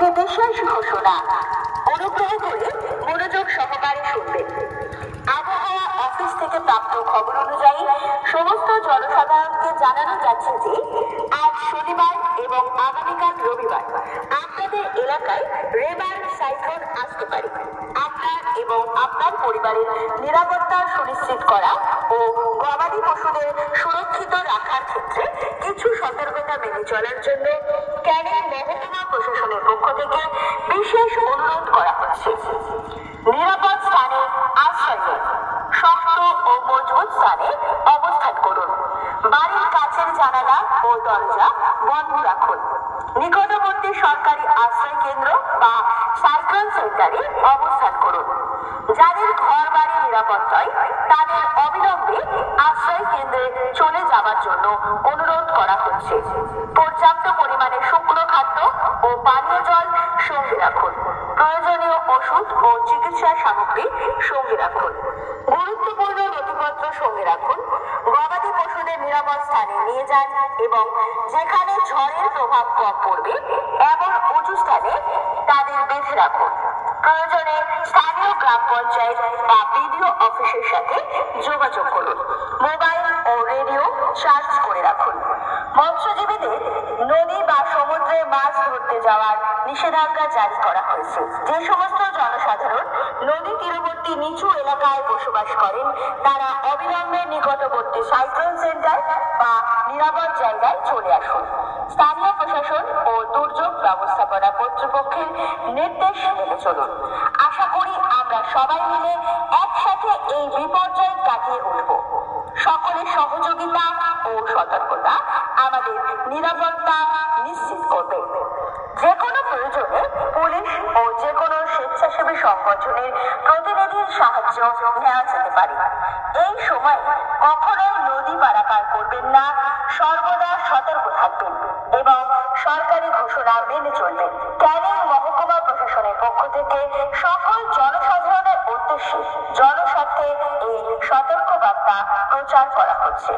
একটি বিশেষ ঘোষণা। অনুগ্রহ করে মনোযোগ সহকারে শুনবেন। আবহাওয়া অফিস থেকে প্রাপ্ত খবর অনুযায়ী সমস্ত জনসাধারণকে জানানো যাচ্ছে যে আজ শনিবার এবং আগামীকাল রবিবার আপনাদের এলাকায় রেবার সাইক্লোন আসতে পারে। আপনার এবং আপনার পরিবারের নিরাপত্তা সুনিশ্চিত করা ও গবাদি পশুদের সুরক্ষিত রাখার ক্ষেত্রে কিছু সতর্কতা মেনে চলার জন্য ক্যানিং মহকুমা প্রশাসনের পক্ষ থেকে বিশেষ অনুরোধ করা হচ্ছে। নিরাপদ স্থানে আশ্রয় নিন। শক্ত ও মজবুত স্থানে অবস্থান করুন। বাড়ির কাছের জানালা ও দরজা বন্ধ রাখুন। নিকটবর্তী সরকারি আশ্রয় কেন্দ্র বা সাইক্লোন সেন্টারে অবস্থান করুন। যাদের ঘর বাড়ি নিরাপদ নয় তাদের অবিলম্বে আশ্রয় কেন্দ্রে চলে যাওয়ার জন্য অনুরোধ করা হচ্ছে। পর্যাপ্ত পরিমাণে শুকনো খাদ্য ও পানীয় জল সঙ্গে রাখুন। প্রয়োজনীয় ওষুধ ও চিকিৎসা সামগ্রী সঙ্গে রাখুন। গুরুত্বপূর্ণ নথিপত্র সঙ্গে রাখুন। গবাদি পশুদের নিরাপদ স্থানে নিয়ে যান এবং যেখানে ঝড়ের প্রভাব কম পড়বে এমন উঁচু স্থানে তাদের বেঁধে রাখুন। প্রয়োজনে স্থানীয় গ্রাম পঞ্চায়েত বা বিডিও অফিসের সাথে যোগাযোগ করুন। মোবাইল ও রেডিও চার্জ করে রাখুন। মৎস্যজীবীদের নদী বা সমুদ্রে মাছ ধরতে যাওয়ার নিষেধাজ্ঞা জারি করা হয়েছে। যে সমস্ত জনসাধারণ নদী তীরবর্তী নিচু এলাকায় বসবাস করেন তারা অবিলম্বে নিকটবর্তী সাইক্লোন সেন্টার বা নিরাপদ জায়গায় চলে আসুন। স্থানীয় প্রশাসন ও দুর্যোগ ব্যবস্থাপনা কর্তৃপক্ষের নির্দেশ মেনে চলুন। আশা করি আমরা সবাই মিলে একসাথে এই বিপর্যয় কাটিয়ে উঠব। সকলের সহযোগিতা ও সতর্কতা আমাদের নিরাপত্তা নিশ্চিত করবে। যে কোনো প্রয়োজনে পুলিশ ও যে কোনো স্বেচ্ছাসেবী সংগঠনের প্রতিনিধির সাহায্য নেওয়া যেতে পারে। এই সময় কখনোই নদী পারাপার করবেন না। সর্বদা সতর্ক থাকবেন এবং সরকারি ঘোষণা মেনে চলবেন। ক্যানিং মহকুমা প্রশাসনের পক্ষ থেকে সকল জনসাধারণের উদ্দেশ্যে জনস্বার্থে এই সতর্ক বার্তা প্রচার করা হচ্ছে।